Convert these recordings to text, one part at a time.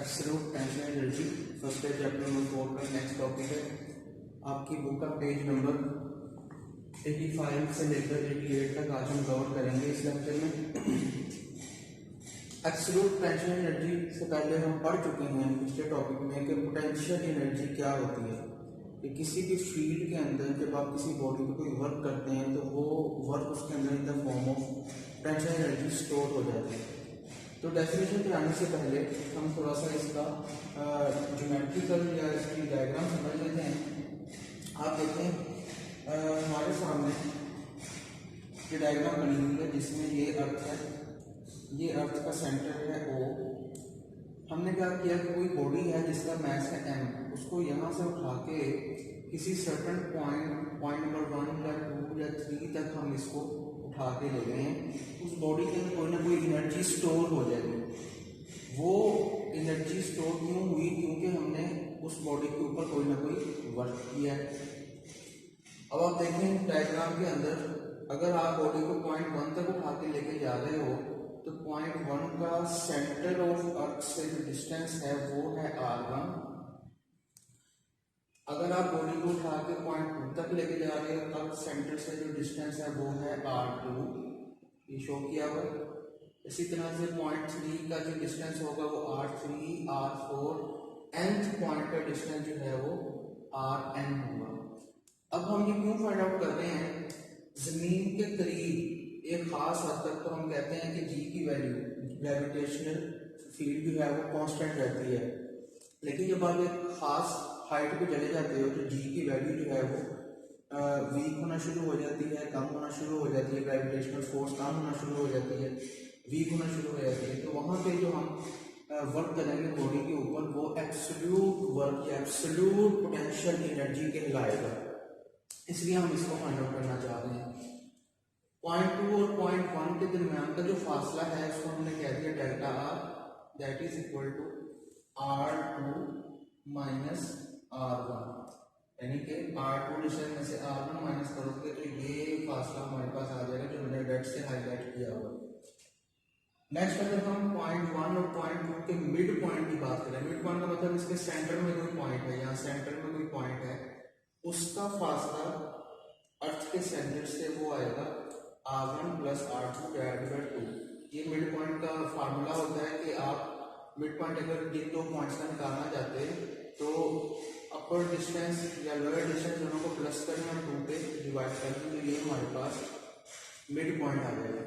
Absolute tension energy first है chapter number 4 का next topic है आपकी बुक का पेज नंबर 85 से लेकर 88 तक आज हम कवर करेंगे इस लेक्चर में। एब्सोल्यूट टेंशन एनर्जी से पहले हम पढ़ चुके हैं पिछले टॉपिक में कि पोटेंशियल एनर्जी क्या होती है। कि किसी भी फील्ड के अंदर जब आप किसी बॉडी पे कोई वर्क करते हैं तो वो वर्क उसके अंदर in the form of potential energy store हो जाती है। तो डेफिनेशन पे आने से पहले हम थोड़ा सा इसका ज्योमेट्रिकल या इसकी डायग्राम समझ लेते हैं। आप देखें हमारे सामने ये डायग्राम बनी हुई है जिसमें ये अर्थ है, ये अर्थ का सेंटर है O। हमने क्या किया कि कोई बॉडी है जिसका मास है m, उसको यहाँ से उठा के किसी सर्टन पॉइंट नंबर 1 या 2 या 3 तक हम इसको उठा के ले गए हैं। उस बॉडी के अंदर कोई ना कोई एनर्जी स्टोर हो जाएगी। वो एनर्जी स्टोर क्यों हुई? क्योंकि हमने उस बॉडी के ऊपर कोई ना कोई वर्क किया है। अब आप देखें डायग्राम के अंदर अगर आप बॉडी को पॉइंट 1 तक उठा के लेके जा रहे हो तो पॉइंट 1 का सेंटर ऑफ अर्थ से जो डिस्टेंस है वो है r1। अगर आप बॉडी को उठा के पॉइंट 2 तक लेके जा रहे हो तब सेंटर से जो डिस्टेंस है वो है r2, ये शो किया हुआ। इसी तरह से पॉइंट 3 का जो डिस्टेंस होगा वो r3, r4, nth पॉइंट का डिस्टेंस जो है वो rn होगा। अब हम ये क्यों फाइंड आउट कर रहे हैं? जमीन के करीब एक खास हद तक तो हम कहते हैं कि जी की वैल्यू ग्रेविटेशनल फील्ड जो है वो कांस्टेंट रहती है, लेकिन जब आप एक खास हाइट पे चले जाते हो तो जी की वैल्यू जो है वो वीक होना शुरू हो जाती है, कम होना शुरू हो जाती है, ग्रेविटेशनल फोर्स कम होना शुरू हो जाती है, वीक होना शुरू हो जाती है। तो वहाँ पे जो हम वर्क करेंगे बॉडी के ऊपर वो एब्सोल्यूट वर्क या एब्सोल्यूट पोटेंशियल एनर्जी कहलाएगा। इसलिए हम इसको फाइंड आउट करना चाह रहे हैं। पॉइंट 2 और पॉइंट 1 के दरमियान का जो फासला है उसको हमने कह दिया delta r, that is equal to r2 minus r1, यानी कि r2 डिस्टेंस में से r1 माइनस करोगे तो ये फासला हमारे पास आ जाएगा जो मैंने रेड से हाईलाइट किया हुआ। नेक्स्ट अगर हम पॉइंट 1 और पॉइंट 2 के मिड पॉइंट की बात करें, मिड पॉइंट का मतलब इसके सेंटर में कोई पॉइंट है, यहाँ सेंटर में कोई पॉइंट है, उसका फासला अर्थ के सेंटर से वो आएगा r1 plus r2 divided by 2। ये मिड पॉइंट का फार्मूला होता है कि आप मिड पॉइंट अगर जिन दो पॉइंट्स का निकालना चाहते हैं तो अपर डिस्टेंस या लोअर डिस्टेंस दोनों को प्लस करें और 2 पे डिवाइड करें तो ये हमारे पास मिड पॉइंट आ जाएगा।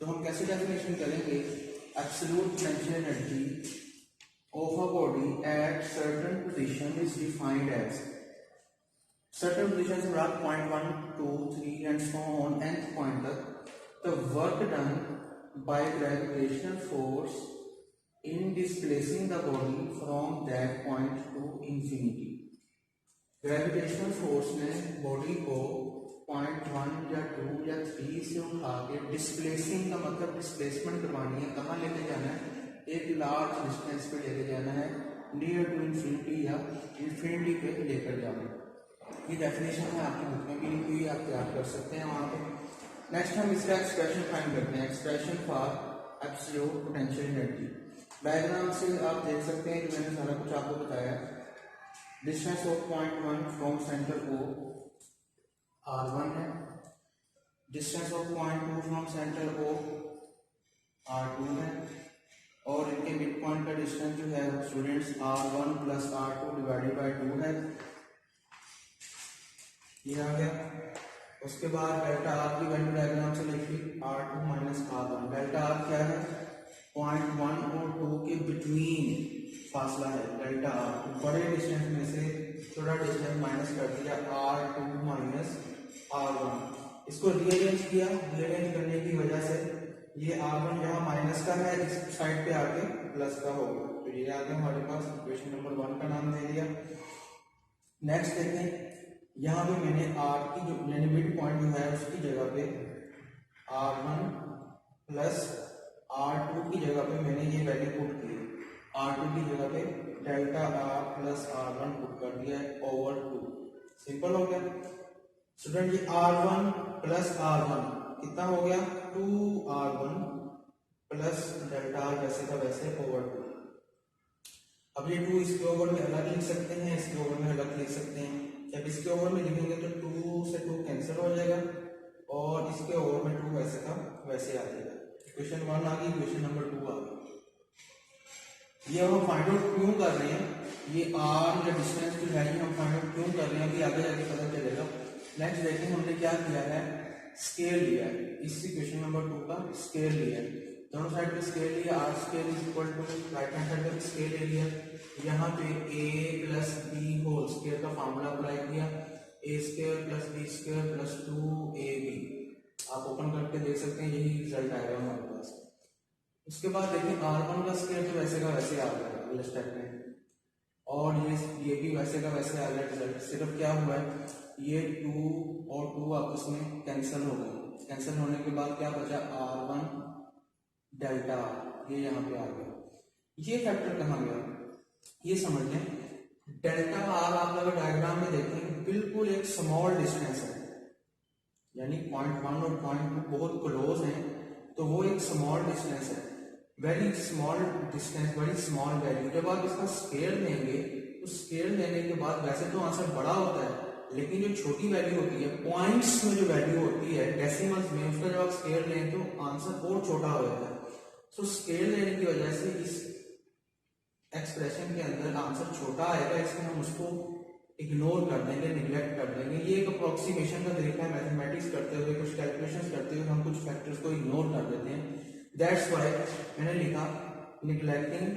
तो हम कैसे डेफिनेशन करेंगे? Absolute potential energy of a body at certain position is defined as certain positions from point 1, 2, 3 and so on nth point तक the work done by gravitational force in displacing the body from that point to infinity। Gravitational force ने body को point 1 या 2 या 3 से उठा के displacing का मतलब डिस्प्लेसमेंट करवानी है, कहाँ लेके जाना है? एक लार्ज डिस्टेंस पे लेके जाना है, नियर टू इंफिनिटी या इंफिनिटी पे लेकर जाना है। ये डेफिनेशन है आपकी बुक में भी लिखी हुई, आप तैयार कर सकते हैं वहाँ पे। नेक्स्ट हम इसका एक्सप्रेशन फाइंड करते हैं, expression for absolute potential energy. Diagram से आप देख सकते हैं कि मैंने सारा कुछ आपको बताया। Distance of point 1 from centre O r1 है, distance of point 2 from centre O r2 है, और इनके मिड पॉइंट का डिस्टेंस जो है students r1 plus r2 divided by 2 है, ये आ गया। उसके बाद डेल्टा आर की वैल्यू डायग्राम से लिखी r2 minus r1। Delta R क्या है? पॉइंट 1 और 2 के बिटवीन फासला है डेल्टा आर। बड़े डिस्टेंस में से थोड़ा डिस्टेंस माइनस कर दिया r2 माइनस r1। इसको रीअरेंज किया, रीअरेंज करने की वजह से ये r1 यहाँ माइनस का है, इस साइड पे आके प्लस का होगा, तो ये आ गया हमारे पास। इक्वेशन नंबर 1 का नाम दे दिया। नेक्स्ट देखें, यहाँ पे मैंने r की जो यानी मिड पॉइंट जो है उसकी जगह पे r1 प्लस r2 की जगह पे मैंने ये वैल्यू पुट की, r2 की जगह पे delta r plus r1 put कर दिया है ओवर 2। सिंपल हो गया स्टूडेंट। ये r1 प्लस r1 कितना हो गया? 2r1 प्लस डेल्टा r जैसे का वैसे ओवर 2। अब ये 2 इसके ओवर में अलग लिख सकते हैं, इसके ओवर में अलग लिख सकते हैं। जब इसके ओवर में लिखेंगे तो 2 से 2 कैंसिल हो जाएगा और इसके ओवर में 2 वैसे का वैसे आ जाएगा। इक्वेशन 1 आ गई, इक्वेशन नंबर 2 आ गई। ये हम फाइंड आउट क्यों कर रहे हैं, ये आर या डिस्टेंस की वैल्यू हम फाइंड आउट क्यों कर रहे हैं अभी आगे जाके पता चलेगा। नेक्स्ट देखिए हमने क्या किया है, स्केल लिया है, इस इक्वेशन नंबर 2 का स्केल लिया है, दोनों साइड पे स्केल लिया, R scale is equal to right hand side पे स्केल ले लिया, यहाँ पे a plus B whole square का फार्मूला अप्लाई किया, a square plus B square plus 2ab, आप ओपन करके देख सकते हैं यही रिजल्ट आएगा हमारे पास। उसके बाद देखिए r1 का स्केयर तो वैसे का वैसे आ गया अगले स्टेप में, और ये भी वैसे का वैसे आ गया रिजल्ट। सिर्फ क्या हुआ है, ये 2 और 2 आपस में कैंसिल हो गए, कैंसिल होने के बाद क्या बचा, r1 डेल्टा, ये यहाँ पे आ गया। ये फैक्टर कहाँ गया ये समझ लें। डेल्टा आर आप अगर डायग्राम में देखें बिल्कुल एक स्मॉल डिस्टेंस है, यानी 0.1 और 0.2 बहुत क्लोज हैं, तो वो एक स्मॉल डिस्टेंस है, very small distance, very small value. जब आप इसका स्केल लेंगे तो स्केल लेने के बाद वैसे तो आंसर बड़ा होता है, लेकिन जो छोटी वैल्यू होती है पॉइंट्स में जो वैल्यू होती है डेसिमल्स में, उसका जब आप स्केल लें तो आंसर और छोटा हो जाता है। तो स्केल लेने की वजह से इस एक्सप्रेशन के अंदर आंसर छोटा आएगा, इसमें हम उसको इग्नोर कर देंगे, निगलेक्ट कर देंगे। ये एक अप्रोक्सीमेशन का तरीका है, मैथमेटिक्स करते हुए कुछ कैलकुलेशंस करते हुए हम कुछ फैक्टर्स को इग्नोर कर देते हैं। दैट्स व्हाई मैंने लिखा निगलेक्टिंग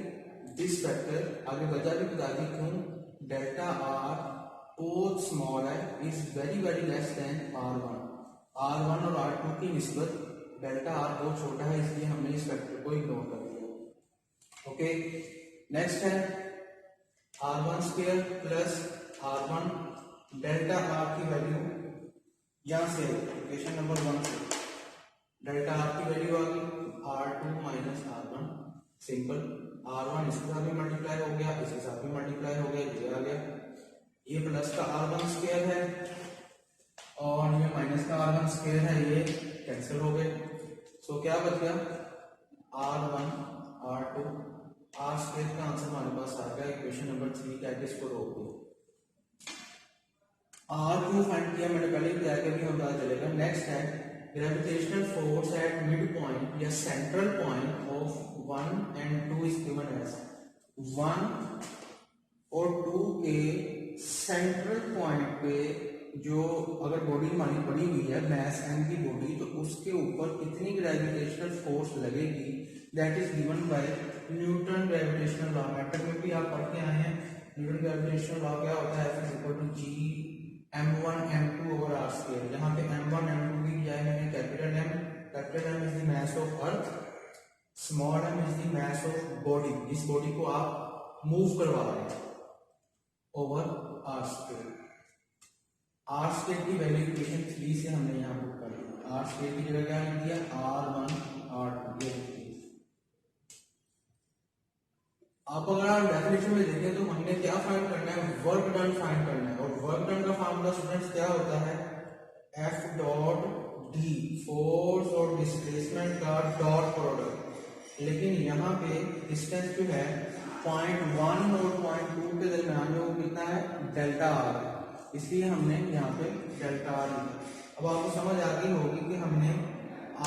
दिस फैक्टर। आगे वजह भी बता दी क्यों, डेल्टा आर बहुत स्मॉल है, is very very less than r1, r1 और r2 की निस्बत डेल्टा आर बहुत छोटा है, इसलिए हमने इस फैक्टर को इग्नोर कर दिया। ओके, नेक्स्ट है r1 square plus r1 delta R की वैल्यू, यहां से इक्वेशन नंबर 1 से डेल्टा आर की वैल्यू आ गई r2 minus r1, simple. r1 इसके साथ भी मल्टीप्लाई हो गया, इसके साथ भी मल्टीप्लाई हो गया, ये आ गया, ये प्लस का r1 स्क्वायर है और ये माइनस का r1 स्क्वायर है, ये कैंसिल हो गए। सो क्या बच गया, r1 r2 r स्क्वायर का आंसर हमारे पास आ गया इक्वेशन नंबर 3 का, इसको रोक दो। r2 फाइंड किया मैंने पहले ही बताया कि अभी हमें पता चलेगा। नेक्स्ट है gravitational force at mid point या central point of 1 and 2 is given as 1 और 2 के सेंट्रल पॉइंट पे जो अगर बॉडी हमारी पड़ी हुई है मैस m की बॉडी, तो उसके ऊपर कितनी ग्रेविटेशनल फोर्स लगेगी, that is given by Newton gravitational law. Matter में भी आप पढ़ के आए हैं, न्यूटन ग्रेविटेशनल लॉ क्या होता है, F is equal to G m1 m2 over r square. यहाँ पे m1 m2 की बजाय मैंने capital M is the mass of earth, small m is the mass of body, इस बॉडी को आप मूव करवा रहे हैं, over r square. r square की वैल्यू इक्वेशन 3 से हमने यहाँ पुट कर दिया, r स्क्वायर की जगह क्या लिख दिया, r1 r2 ये लिख दिया। आप अगर आप डेफिनेशन में देखें तो हमने क्या फाइंड करना है, वर्क डन फाइंड करना है, और वर्क डन का फार्मूला स्टूडेंट्स क्या होता है, F डॉट डी, फोर्स और डिस्प्लेसमेंट का डॉट प्रोडक्ट। लेकिन यहाँ पे डिस्टेंस जो है 0.1 और 0.2 के दरमियान में वो कितना है, डेल्टा आर है, इसलिए हमने यहाँ पे डेल्टा आर लिखा। अब आपको समझ आ गई होगी कि हमने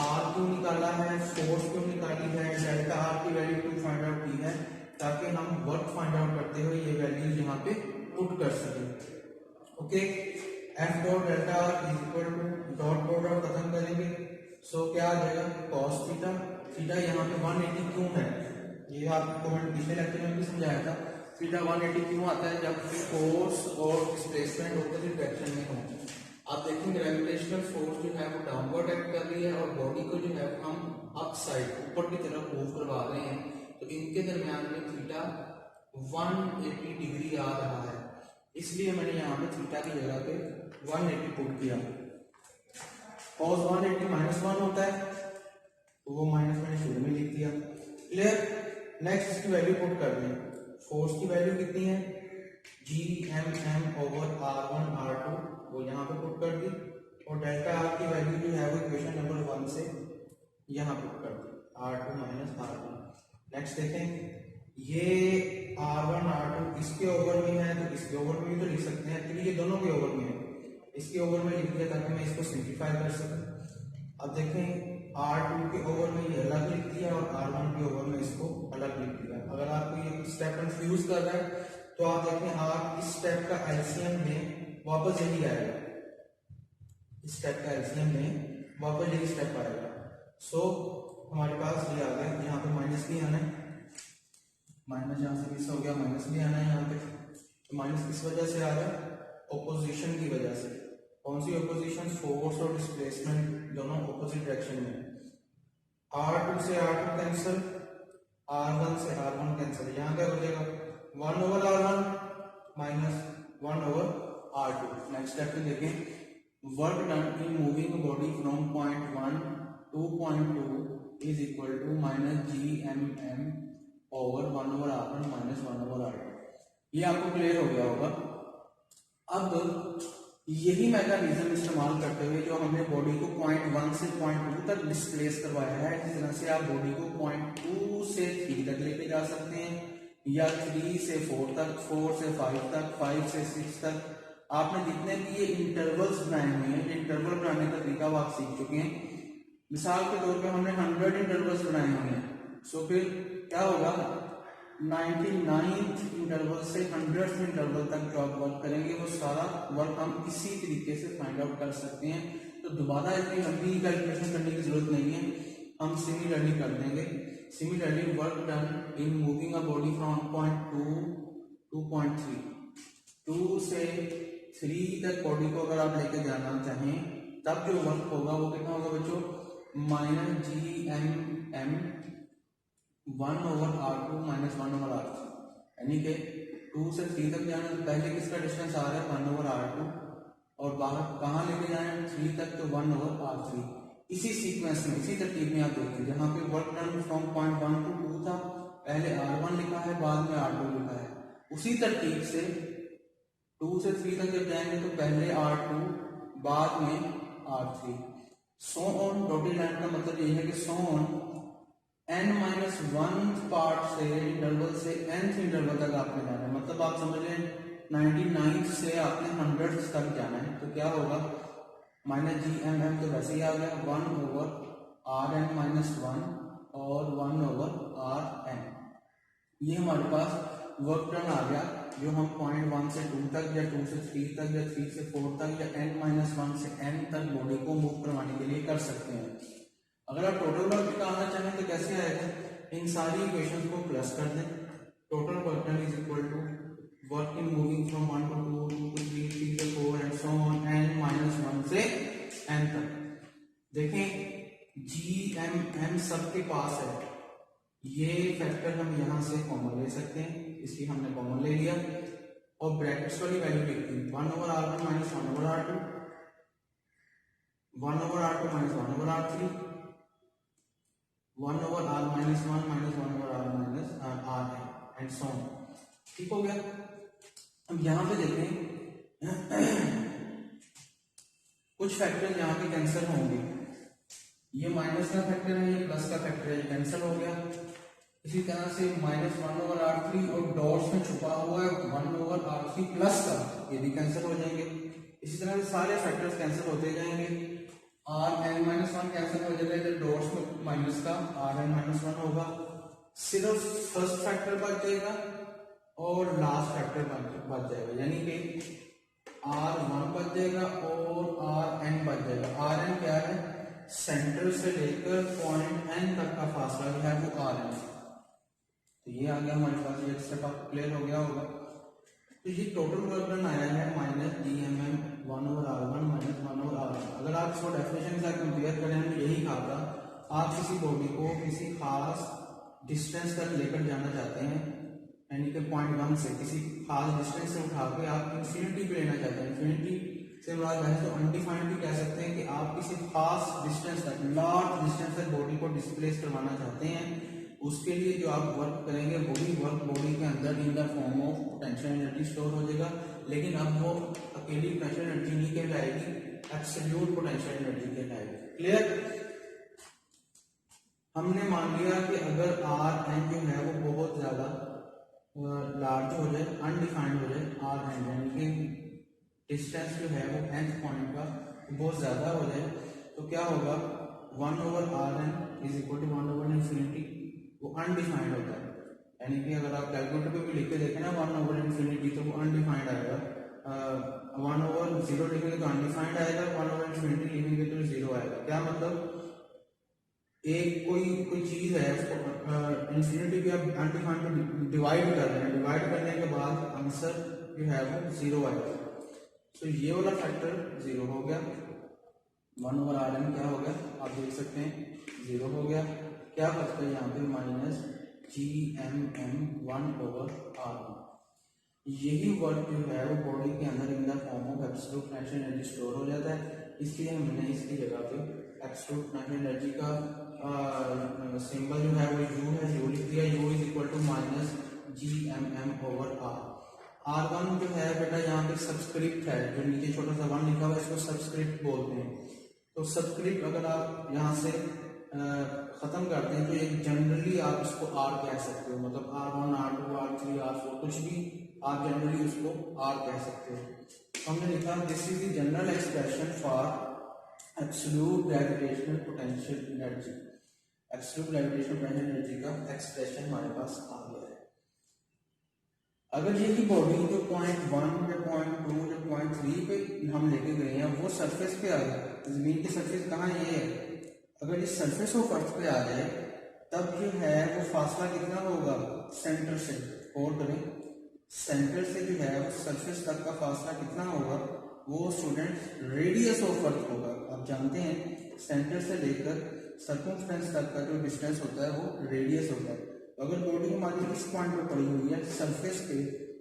आर क्यों निकाला है, फोर्स क्यों निकाली है, डेल्टा आर की वैल्यू क्यों फाइंड आउट की है, ताकि हम वर्क फाइंड आउट करते हुए ये वैल्यू यहाँ पे पुट कर सकें। Okay, F dot delta R is equal to dot product खत्म करेंगे, सो क्या आ जाएगा, कॉस थीटा। थीटा यहाँ पे 180 क्यों है, ये आपको मैंने पिछले लेक्चर में भी समझाया था। थीटा 180 क्यों आता है, जब फोर्स और डिस्प्लेसमेंट ऑपोजिट डायरेक्शन में हो। आप देखेंगे ग्रेविटेशनल फोर्स जो है वो डाउनवर्ड एक्ट कर रही है और बॉडी को जो है हम अप साइड ऊपर की तरफ मूव करवा रहे हैं, तो इनके दरमियान में थीटा 180 डिग्री आ रहा है, इसलिए मैंने यहाँ पे थीटा की जगह पे 180 पुट किया। cos 180 -1 होता है, तो वो माइनस मैंने शुरू में लिख दिया। क्लियर, नेक्स्ट इसकी वैल्यू पुट कर दें। फोर्स की वैल्यू कितनी है, Gmm ओवर r1 r2, वो यहाँ पे पुट कर दी, और डेल्टा आर की वैल्यू जो है वो इक्वेशन नंबर 1 से यहाँ पुट कर दी, r2 माइनस r1। नेक्स्ट देखें, ये R1 R2 इसके ओवर में है तो इसके ओवर में भी तो लिख सकते हैं, एक्चुअली ये दोनों के ओवर में है, इसके ओवर में लिख दिया ताकि मैं इसको सिंप्लीफाई कर सकूं। अब देखें R2 के ओवर में ये अलग लिख दिया और R1 के ओवर में इसको अलग लिख दिया। अगर आपको ये स्टेप कंफ्यूज कर रहा है तो आप देखें आप इस स्टेप का एलसीएम में वापस यही आएगा, इस स्टेप का एलसीएम में वापस यही स्टेप आएगा। सो हमारे पास ये आ गया, यहाँ पे माइनस भी आना है, माइनस यहाँ से मिस हो गया, माइनस भी आना है यहाँ पे। तो माइनस किस वजह से आ रहा है? ऑपोजिशन की वजह से। कौन सी ऑपोजिशन? फोर्स और डिस्प्लेसमेंट दोनों ऑपोजिट डायरेक्शन में। R2 से R2 कैंसिल, R1 से R1 कैंसिल, यहाँ क्या बचेगा 1 over R1 minus 1 over R2। Next step में देखें, work done in moving body from point 1 to point 2 is equal to minus GMM over 1 over R1 minus 1 over R2। ये आपको clear हो गया होगा। अब यही मैकेनिज्म इस्तेमाल करते हुए जो हमने बॉडी को पॉइंट 1 से पॉइंट 2 तक डिस्प्लेस करवाया है, इस तरह से आप बॉडी को पॉइंट 2 से 3 तक लेके जा सकते हैं, या 3 से 4 तक, 4 से 5 तक, 5 से 6 तक। आपने जितने भी ये इंटरवल्स बनाए हुए हैं, इंटरवल बनाने का तरीका आप सीख चुके हैं। मिसाल के तौर पे हमने 100 इंटरवल्स बनाए हुए हैं, सो फिर क्या होगा 99th इंटरवल से 100th इंटरवल तक जो आप वर्क करेंगे वो सारा वर्क हम इसी तरीके से फाइंड आउट कर सकते हैं। तो दोबारा इतनी लंबी कैलकुलेशन करने की जरूरत नहीं है, हम सिमिलरली कर देंगे। Similarly work done in moving a body from point 2 to point 3, 2 से 3 तक बॉडी को अगर आप लेके जाना चाहें तब जो वर्क होगा वो कितना होगा बच्चों? Minus GMM 1 over R2 minus 1 over R3। यानी कि 2 से 3 तक जाना तो पहले किसका डिस्टेंस आ रहा है 1 ओवर R2, और बाहर कहाँ लेके जाना है 3 तक तो 1 ओवर R3। इसी सीक्वेंस में, इसी तरतीब में आप देखिए, जहाँ पे work done from point 1 to 2 था, पहले R1 लिखा है बाद में R2 लिखा है। उसी तरतीब से 2 से 3 तक जब जाएंगे तो पहले R2 बाद में R3, so on. Dotted line का मतलब ये है कि सो ऑन n-1 पार्ट से इंटरवल से nth इंटरवल तक आपने जाना है। मतलब आप समझ लें 99 से आपने 100 तक जाना है। तो क्या होगा माइनस GMM तो वैसे ही आ गया 1 ओवर Rn माइनस 1 और 1 ओवर Rn। ये हमारे पास वर्क डन आ गया जो हम पॉइंट 1 से 2 तक या 2 से 3 तक या 3 से 4 तक या n-1 से n तक बॉडी को मूव करवाने के लिए कर सकते हैं। अगर आप टोटल वर्क निकालना चाहें तो कैसे आएगा? इन सारी इक्वेशंस को प्लस कर दें। Total work done is equal to work in moving from 1 to 2, 2 to 3, 3 to 4 and so on n-1 से n तक। देखें GMM सबके पास है, ये फैक्टर हम यहां से कॉमन ले सकते हैं, इसकी हमने कॉमन ले लिया और ब्रैकेट्स वाली वैल्यू लिख दी 1 over R1 minus 1 over R2, 1 over R2 minus 1 over R3, 1 over R minus 1 minus 1 over R minus R and so on. ठीक हो गया। अब यहां पे देखें कुछ फैक्टर यहाँ पे कैंसिल होंगे, ये माइनस का फैक्टर है, ये प्लस का फैक्टर है, ये कैंसिल हो गया। इसी तरह से माइनस 1 ओवर R3 और डॉट्स में छुपा हुआ है 1 ओवर R3 प्लस का, ये भी कैंसिल हो जाएंगे। इसी तरह से सारे फैक्टर्स कैंसिल होते जाएंगे। Rn-1 कैंसिल हो जाएगा, इधर डॉट्स में माइनस का Rn-1 होगा, सिर्फ फर्स्ट फैक्टर बच जाएगा और लास्ट फैक्टर बच जाएगा, यानी कि R1 बच जाएगा और Rn बच जाएगा। Rn क्या है? सेंटर से लेकर पॉइंट n तक का फासला जो है वो Rn। तो ये आ गया हमारे पास, ये स्टेप आपको क्लियर हो गया होगा। तो ये टोटल वर्क डन आया है minus GMM 1 over R1 minus 1 over R1। अगर आप इसको डेफिनेशन से कंपेयर करें तो यही कहा था, आप किसी बॉडी को किसी खास डिस्टेंस तक लेकर जाना चाहते हैं, यानी कि पॉइंट 1 से किसी खास डिस्टेंस से उठा के आप इंफिनिटी पे लेना चाहते हैं। इंफिनिटी से मुराद है तो अनडिफाइंड भी कह सकते हैं कि आप किसी खास डिस्टेंस तक, लार्ज डिस्टेंस तक बॉडी को डिस्प्लेस करवाना चाहते हैं। उसके लिए जो आप वर्क करेंगे वही वर्क बॉडी के अंदर in the form of potential energy store हो जाएगा, लेकिन अब वो अकेली पोटेंशियल एनर्जी नहीं कहलाएगी, एब्सोल्यूट पोटेंशियल एनर्जी कहलाएगी। क्लियर? हमने मान लिया कि अगर आर एन जो है वो बहुत ज्यादा लार्ज हो जाए, अनडिफाइंड हो जाए, आर एन यानी कि डिस्टेंस जो है वो nth पॉइंट का बहुत ज्यादा हो जाए, तो क्या होगा, 1/Rn is equal to 1/infinity, वो अनडिफाइंड होता है। यानी कि अगर आप कैलकुलेटर पे भी लिख के देखें ना 1/infinity तो वो अनडिफाइंड आएगा, 1/0 लिखेंगे तो अनडिफाइंड आएगा, 1/infinity लिखेंगे तो 0 आएगा। क्या मतलब, एक कोई चीज है उसको इंफिनिटी भी आप अनडिफाइंड पे डिवाइड कर रहे हैं, डिवाइड करने के बाद आंसर जो है वो 0 आएगा। तो ये वाला फैक्टर 0 हो गया, 1/Rn क्या हो गया, आप देख सकते हैं 0 हो गया। क्या बचता है यहाँ पे, माइनस GMM 1/R1। यही वर्क जो है वो बॉडी के अंदर in the form of absolute natural energy store हो जाता है, इसलिए हमने इसकी जगह पे एब्सोल्यूट नेचुरल एनर्जी का सिंबल जो है वो U है, U लिख दिया, U is equal to minus GMM/R। R1 जो है बेटा यहाँ पे सबस्क्रिप्ट है, जो नीचे छोटा सा 1 लिखा हुआ है इसको सबस्क्रिप्ट बोलते हैं। तो सबस्क्रिप्ट अगर आप यहाँ से खत्म करते हैं तो एक जनरली आप इसको R कह सकते हो, मतलब R1, R2, R3, R4 कुछ भी आप जनरली उसको R कह सकते हो। हमने लिखा this is the general expression for absolute gravitational potential energy. Absolute gravitational potential energy का एक्सप्रेशन हमारे पास आ गया है। अगर ये की बॉडी जो पॉइंट 1 या पॉइंट 2 या पॉइंट 3 पे हम लेके गए हैं वो सरफेस पे आ गया, जमीन की सरफेस कहाँ ये है, अगर इस सरफेस ऑफ अर्थ पे आ जाए तब जो है वो फासला कितना होगा सेंटर से, और करें सेंटर से जो है वो सरफेस तक का फासला कितना होगा, वो स्टूडेंट रेडियस ऑफ अर्थ होगा। आप जानते हैं सेंटर से लेकर सर्कमस्टेंस तक का जो डिस्टेंस होता है वो रेडियस होता है। अगर बॉडी हमारी इस पॉइंट पे पड़ी हुई है सरफेस पे,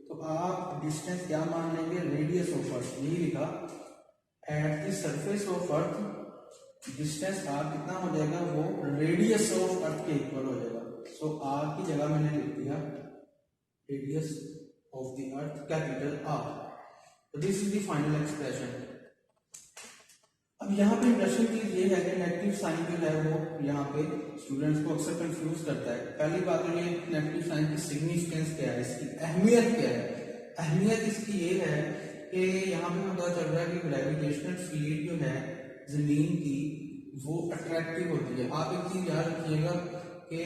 तो आप डिस्टेंस क्या मान लेंगे, रेडियस ऑफ अर्थ। यही लिखा at the surface of earth distance R कितना हो जाएगा, वो रेडियस ऑफ अर्थ के इक्वल हो जाएगा। सो आर की जगह मैंने लिख दिया radius of the earth capital R. तो this is the final expression. अब यहाँ पे इंटरेस्टिंग चीज ये है कि नेगेटिव साइन जो है वो यहाँ पे स्टूडेंट्स को अक्सर कंफ्यूज करता है। पहली बात तो ये नेगेटिव साइन की सिग्निफिकेंस क्या है, इसकी अहमियत क्या है। अहमियत इसकी ये है कि यहाँ पे हमें पता चल रहा है कि ग्रेविटेशनल फील्ड जो है जमीन की वो अट्रैक्टिव होती है। आप एक चीज याद रखिएगा कि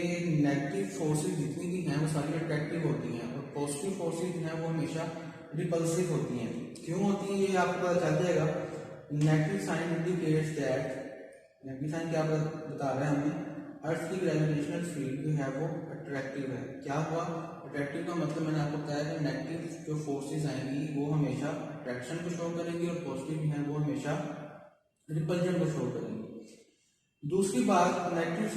नेगेटिव फोर्सेस जितनी भी हैं वो सारी अट्रैक्टिव होती हैं और पॉजिटिव फोर्सेस जो हैं वो हमेशा रिपल्सिव होती हैं। क्यों होती है ये आपको पता चल जाएगा। Negative sign indicates that, negative sign क्या बता रहा है हमें, अर्थ की ग्रेविटेशनल फील्ड जो है वो अट्रैक्टिव है। क्या हुआ, अट्रैक्टिव का मतलब मैंने आपको बताया कि नेगेटिव जो फोर्सेस आएंगी वो हमेशा अट्रैक्शन को शो करेंगी और पॉजिटिव जो है वो हमेशा रिपल्जन को शो करेंगी। दूसरी बात, नेगेटिव